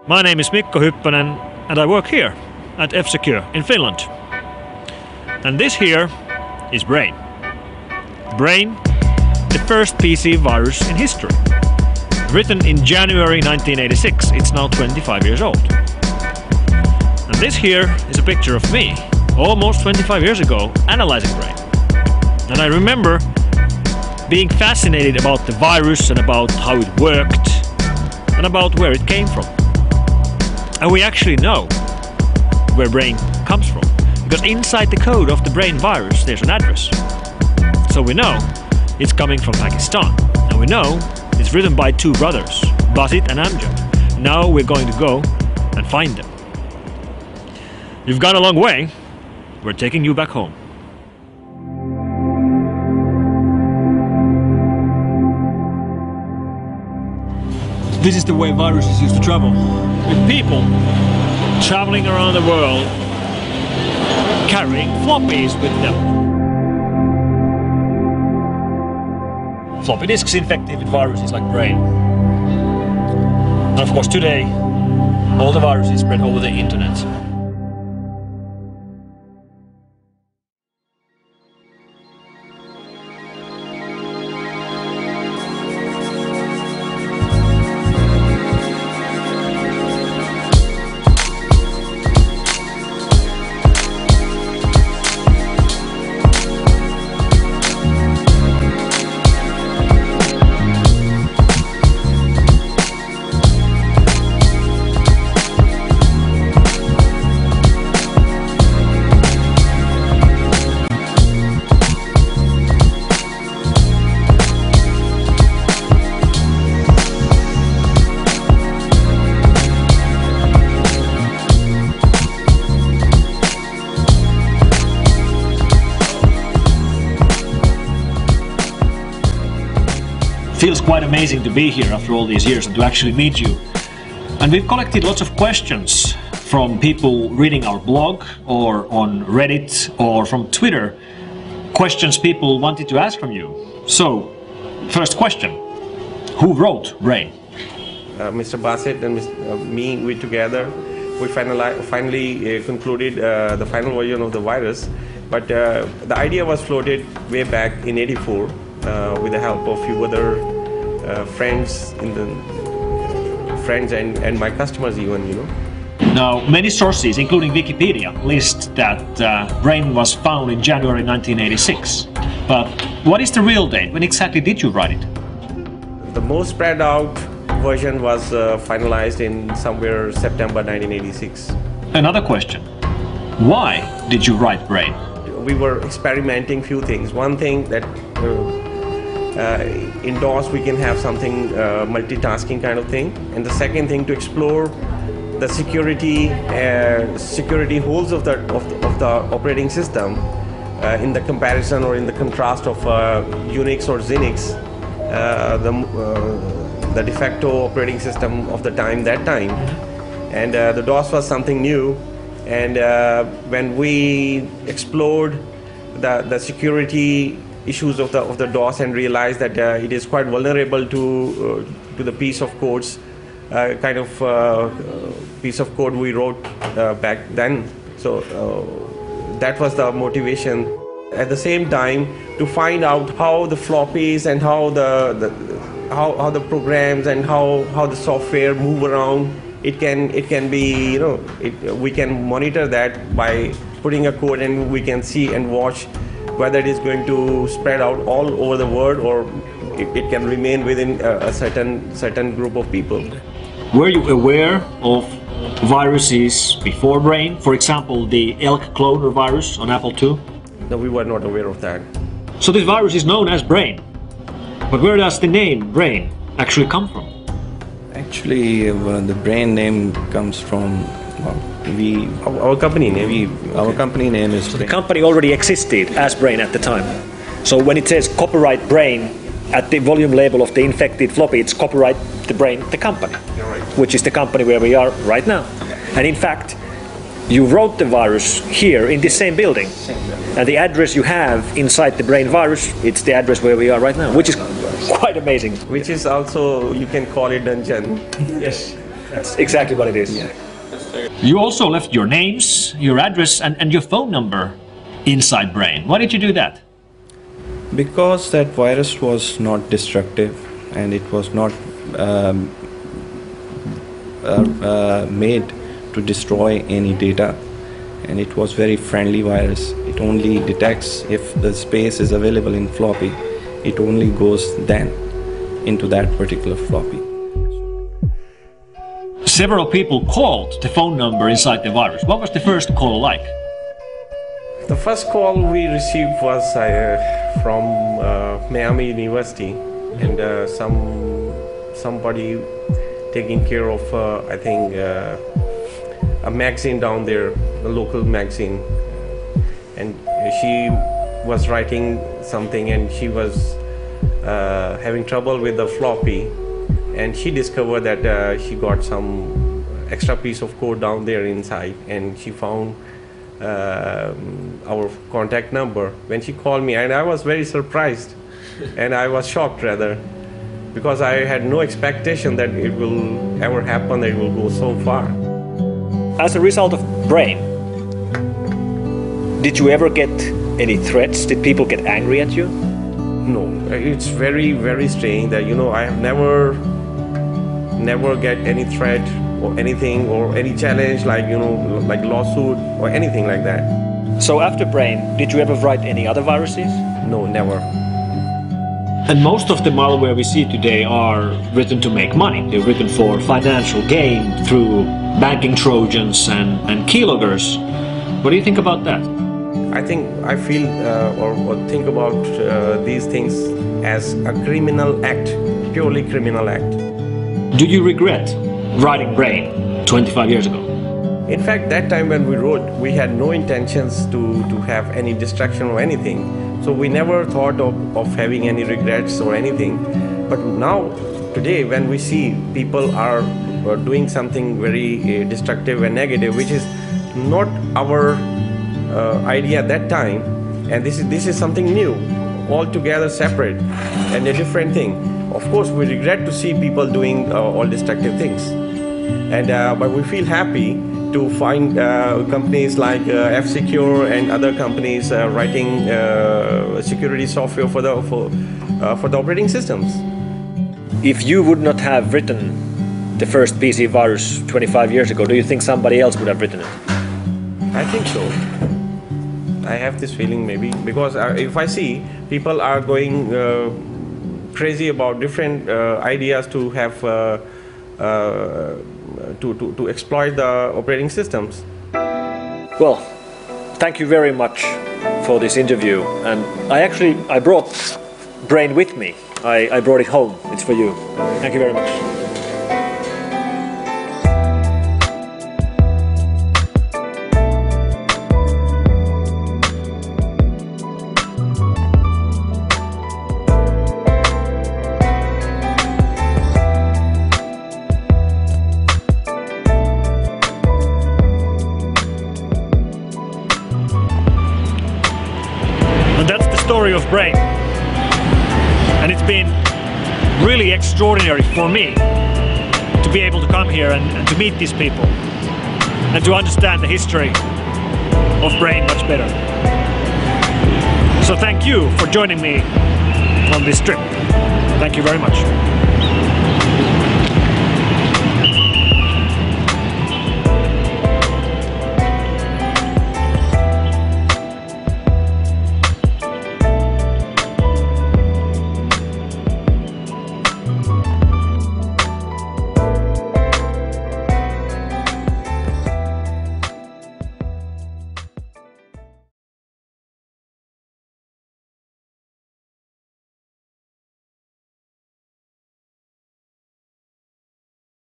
My name is Mikko Hyppönen and I work here at F-Secure in Finland. And this here is Brain. Brain, the first PC virus in history. Written in January 1986, it's now 25 years old. And this here is a picture of me, almost 25 years ago, analyzing Brain. And I remember being fascinated about the virus and about how it worked and about where it came from. And we actually know where Brain comes from, because inside the code of the Brain virus there's an address. So we know it's coming from Pakistan, and we know it's written by two brothers, Basit and Amjad. Now we're going to go and find them. You've gone a long way, we're taking you back home. This is the way viruses used to travel, with people traveling around the world carrying floppies with them. Floppy disks infected with viruses like Brain. And of course today, all the viruses spread over the internet. Feels quite amazing to be here after all these years and to actually meet you. And we've collected lots of questions from people reading our blog or on Reddit or from Twitter. Questions people wanted to ask from you. So, first question. Who wrote Brain? Mr. Basit and me, we together, we finally concluded the final version of the virus. But the idea was floated way back in '84 with the help of few other friends and my customers even, you know. Now, many sources, including Wikipedia, list that Brain was found in January 1986. But what is the real date? When exactly did you write it? The most spread out version was finalized in somewhere September 1986. Another question. Why did you write Brain? We were experimenting few things. One thing that in DOS we can have something multitasking kind of thing, and the second thing to explore the security holes of the operating system in the comparison or in the contrast of Unix or Xenix, the de facto operating system of the that time, and the DOS was something new. And when we explored the security issues of the DOS and realized that it is quite vulnerable to the piece of codes, piece of code we wrote back then. So that was the motivation. At the same time, to find out how the floppies and how the programs and how the software move around. It can be, you know, we can monitor that by putting a code, and we can see and watch whether it is going to spread out all over the world or it can remain within a certain group of people. Were you aware of viruses before Brain? For example, the Elk cloner virus on Apple II? No, we were not aware of that. So this virus is known as Brain. But where does the name Brain actually come from? Actually, the Brain name comes from our company name. Our company name is. So the company already existed as Brain at the time. So when it says copyright Brain at the volume label of the infected floppy, it's copyright the Brain, the company, which is the company where we are right now. And in fact, you wrote the virus here in this same building. And the address you have inside the Brain virus, it's the address where we are right now, which is quite amazing. Which is also, you can call it dungeon. Yes. That's exactly what it is. Yeah. You also left your names, your address, and your phone number inside Brain. Why did you do that? Because that virus was not destructive and it was not made to destroy any data, and it was very friendly virus. It only detects if the space is available in floppy. It only goes then into that particular floppy. Several people called the phone number inside the virus. What was the first call like? The first call we received was from Miami University, and somebody taking care of I think a magazine down there, a local magazine, and she was writing something, and she was having trouble with the floppy, and she discovered that she got some extra piece of code down there inside, and she found our contact number when she called me, and I was very surprised and I was shocked rather, because I had no expectation that it will ever happen, that it will go so far. As a result of Brain, did you ever get any threats? Did people get angry at you? No, it's very, very strange that, you know, I have never get any threat or anything, or any challenge like, you know, like lawsuit or anything like that. So after Brain, did you ever write any other viruses? No, never. And most of the malware we see today are written to make money. They're written for financial gain through banking trojans and keyloggers. What do you think about that? I feel or think about these things as a criminal act, purely criminal act. Do you regret writing Brain 25 years ago? In fact, that time when we wrote, we had no intentions to have any distraction or anything. So we never thought of having any regrets or anything. But now, today, when we see people are doing something very destructive and negative, which is not our idea at that time, and this is something new, altogether separate and a different thing. Of course, we regret to see people doing all destructive things, and but we feel happy to find companies like F-Secure and other companies writing security software for the operating systems. If you would not have written the first PC virus 25 years ago, do you think somebody else would have written it? I think so. I have this feeling, maybe, because if I see people are going crazy about different ideas to have to exploit the operating systems. Well, thank you very much for this interview, and I brought Brain with me. I brought it home. It's for you. Thank you very much. And that's the story of Brain. And it's been really extraordinary for me to be able to come here and to meet these people and to understand the history of Brain much better. So thank you for joining me on this trip. Thank you very much.